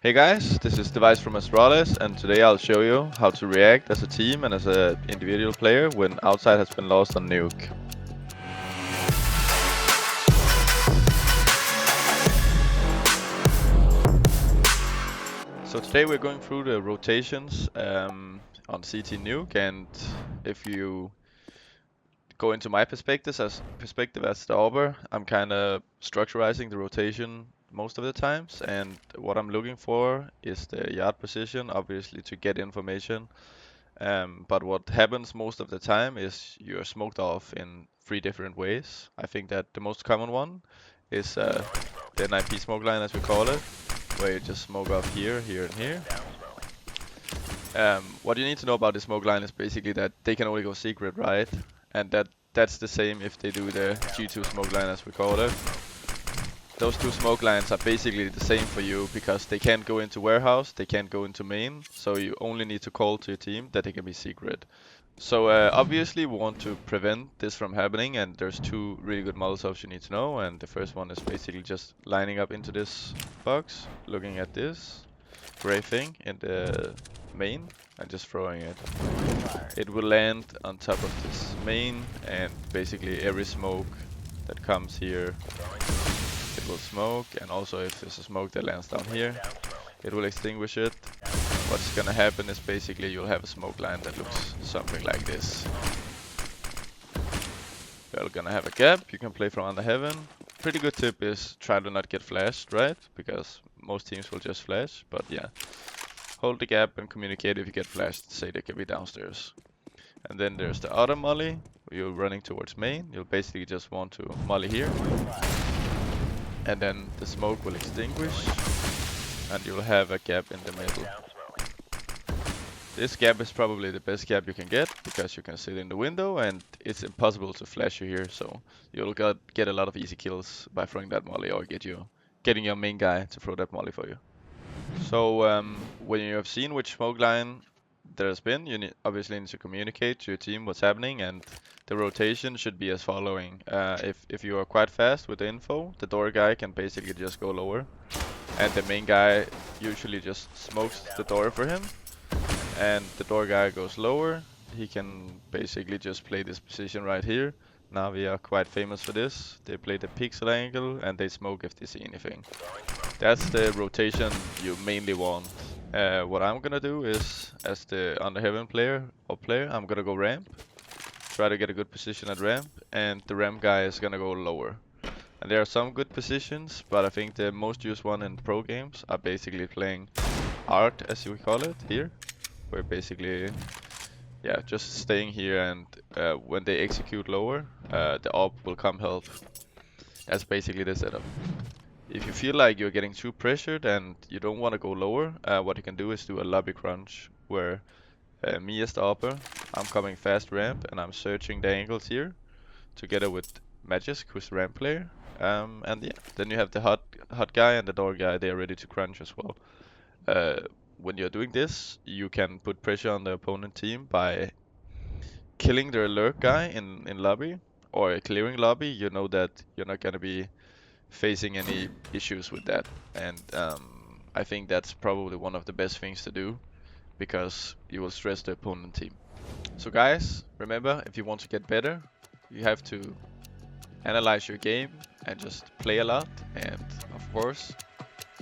Hey guys, this is Device from Astralis, and today I'll show you how to react as a team and as an individual player when outside has been lost on Nuke. So today we're going through the rotations on CT Nuke, and if you go into my perspective as the Auber, I'm kind of structurizing the rotation most of the times, and what I'm looking for is the yard position, obviously to get information. But what happens most of the time is you're smoked off in three different ways. I think that the most common one is the NIP smoke line, as we call it, where you just smoke off here, here, and here. What you need to know about the smoke line is basically that they can only go secret, right? And that's the same if they do the G2 smoke line, as we call it. Those two smoke lines are basically the same for you because they can't go into warehouse, they can't go into main, so you only need to call to your team that they can be secret. So obviously we want to prevent this from happening, and there's two really good Molotovs you need to know, and the first one is basically just lining up into this box, looking at this gray thing in the main, and just throwing it. It will land on top of this main, and basically every smoke that comes here, it will smoke, and also if there's a smoke that lands down here, it will extinguish it. What's gonna happen is basically you'll have a smoke line that looks something like this. You're gonna have a gap, you can play from under heaven. Pretty good tip is try to not get flashed, right? Because most teams will just flash, but yeah. Hold the gap and communicate if you get flashed, say they can be downstairs. And then there's the other molly, you're running towards main, you'll basically just want to molly here. And then the smoke will extinguish, and you'll have a gap in the middle. This gap is probably the best gap you can get, because you can sit in the window and it's impossible to flash you here, so you'll get a lot of easy kills by throwing that molly, or getting your main guy to throw that molly for you. So when you have seen which smoke line there's been, you obviously need to communicate to your team what's happening, and the rotation should be as following. If you are quite fast with the info, the door guy can basically just go lower, and the main guy usually just smokes the door for him, and the door guy goes lower. He can basically just play this position right here. Navi are quite famous for this. They play the pixel angle and they smoke if they see anything. That's the rotation you mainly want. What I'm gonna do is, as the under heaven player, I'm gonna go ramp. Try to get a good position at ramp, and the ramp guy is gonna go lower. And there are some good positions, but I think the most used one in pro games are basically playing art, as we call it, here. Where basically, yeah, just staying here, and when they execute lower, the op will come help. That's basically the setup. If you feel like you're getting too pressured and you don't want to go lower, what you can do is do a lobby crunch, where me as the upper, I'm coming fast ramp and I'm searching the angles here, together with Magisk, who's the ramp player. And yeah, then you have the hot guy and the door guy, they are ready to crunch as well. When you're doing this, you can put pressure on the opponent team by killing their alert guy in lobby, or clearing lobby. You know that you're not gonna be facing any issues with that, and I think that's probably one of the best things to do, because you will stress the opponent team. So guys, remember, if you want to get better, you have to analyze your game and just play a lot, and of course,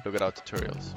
look at our tutorials.